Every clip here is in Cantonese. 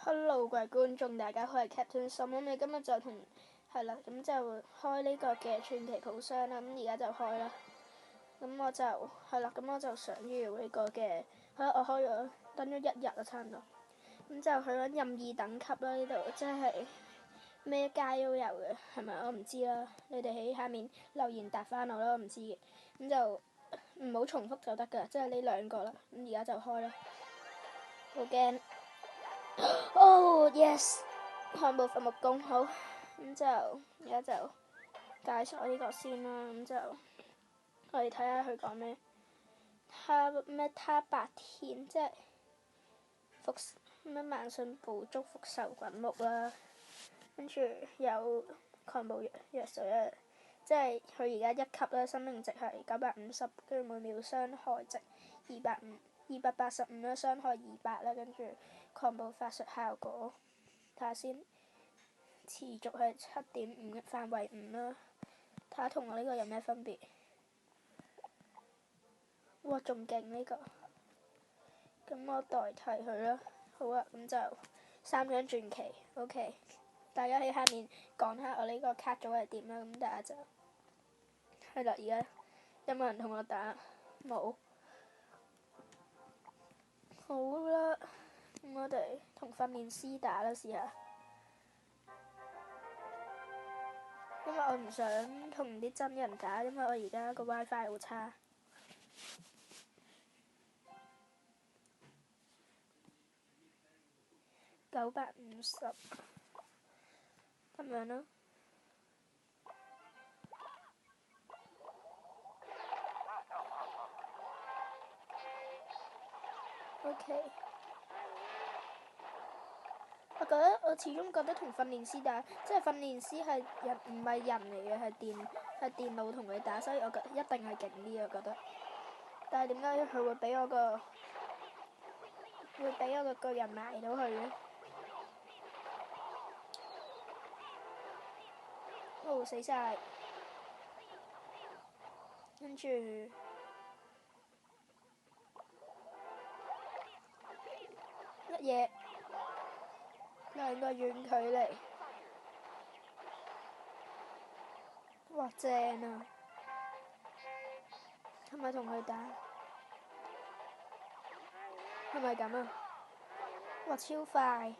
Hello，各位觀眾，大家好，係 Captain Sum。咁你今日就係啦，咁就開呢個嘅傳奇寶箱啦。咁而家就開啦。咁我就係啦，咁我就想要呢個嘅，我開咗等咗1日啦，差唔多。咁就去咗任意等級啦，呢度即係咩街都有嘅，係咪？我唔知啦，你哋喺下面留言答翻我啦，我唔知嘅。咁就唔好重複就得㗎，即係呢2個啦。咁而家就開啦，好驚！Oh yes， 漢堡伐木工好，咁就而家就介紹呢個先啦。咁就我哋睇下佢講咩，他白天即係咩慢性捕捉復仇滾木啦，跟住有抗暴藥水啊，即係佢而家1級啦，生命值係950，跟住每秒傷害值285啦，傷害200啦，跟住抗暴法術效果，睇下先，持續係7.5，範圍5啦，睇下同我呢個有咩分別？哇，仲勁呢個，咁我代替佢啦，好啊，咁就3張傳奇 ，OK， 大家喺下面講下我呢個卡組係點啦，咁大家就係啦，而家有冇人同我打？冇。好啦，咁我哋同訓練師打啦，試下。因為我唔想同啲真人打，因為我而家個 WiFi 好差。950咁樣咯。OK。我始終覺得同訓練師打，即係訓練師係人唔係人嚟嘅，係電腦同佢打，所以我覺得一定係勁啲，我覺得。但係點解佢會俾我個巨人埋到佢嘅？哦，死晒！跟住乜嘢？2個遠距離，哇正啊！係咪同佢打？係咪咁啊？哇超快！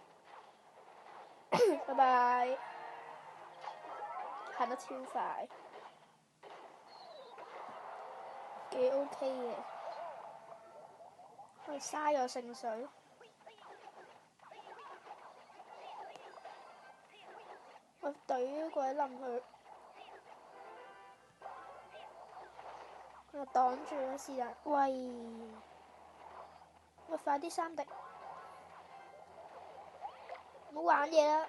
拜拜，行得超快，幾 OK 嘅。我嘥咗聖水。我懟鬼冧佢，我擋住啦是但，喂！我快啲3滴，唔好玩嘢啦。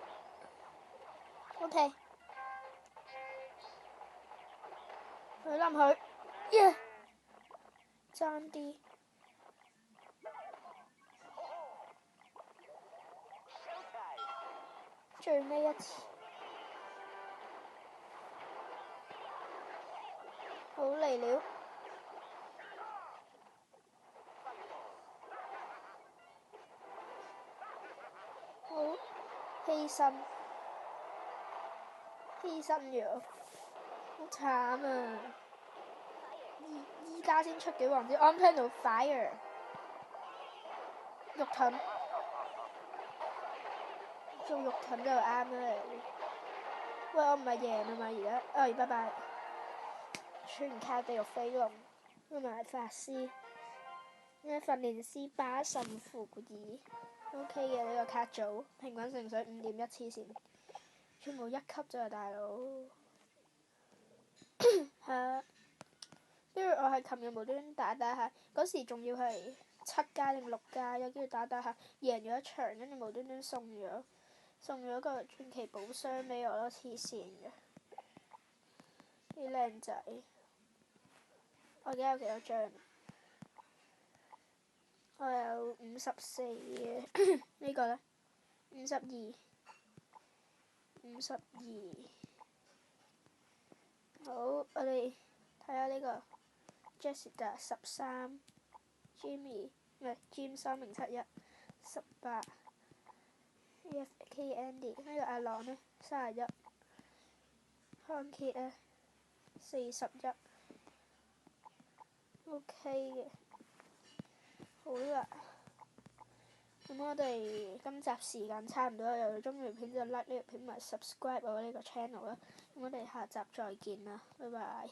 OK， 懟冧佢，耶！爭啲，最尾一次，好嚟了。好犧牲咗，好慘啊！依家先出嘅王子，我啱聽到 fire， 肉盾，做肉盾就啱啦。喂，我唔係贏啊嘛而家，哎拜拜，全靠地獄飛龍同埋法師，咩訓練師巴神符爾 ，OK 嘅呢個卡組，平均聖水5.1黐線，全部1級咋大佬。係跟住我係琴日無端端打下，嗰時仲要係7加定6加，跟住打下贏咗一場，跟住無端端送咗個傳奇寶箱俾我咯，黐線嘅，啲靚仔。我而家有幾多張？我有54嘅，呢個呢？52，好，我哋睇下呢個 Jessica 13，Jimmy 唔係 Jim 3071 18 EFK Andy 呢個阿朗呢31，康傑呢41。OK 嘅，好啦，咁我哋今集時間差唔多，又中意片就 like 呢條片同埋 subscribe 我呢個 channel 啦，咁我哋下集再見啦，拜拜。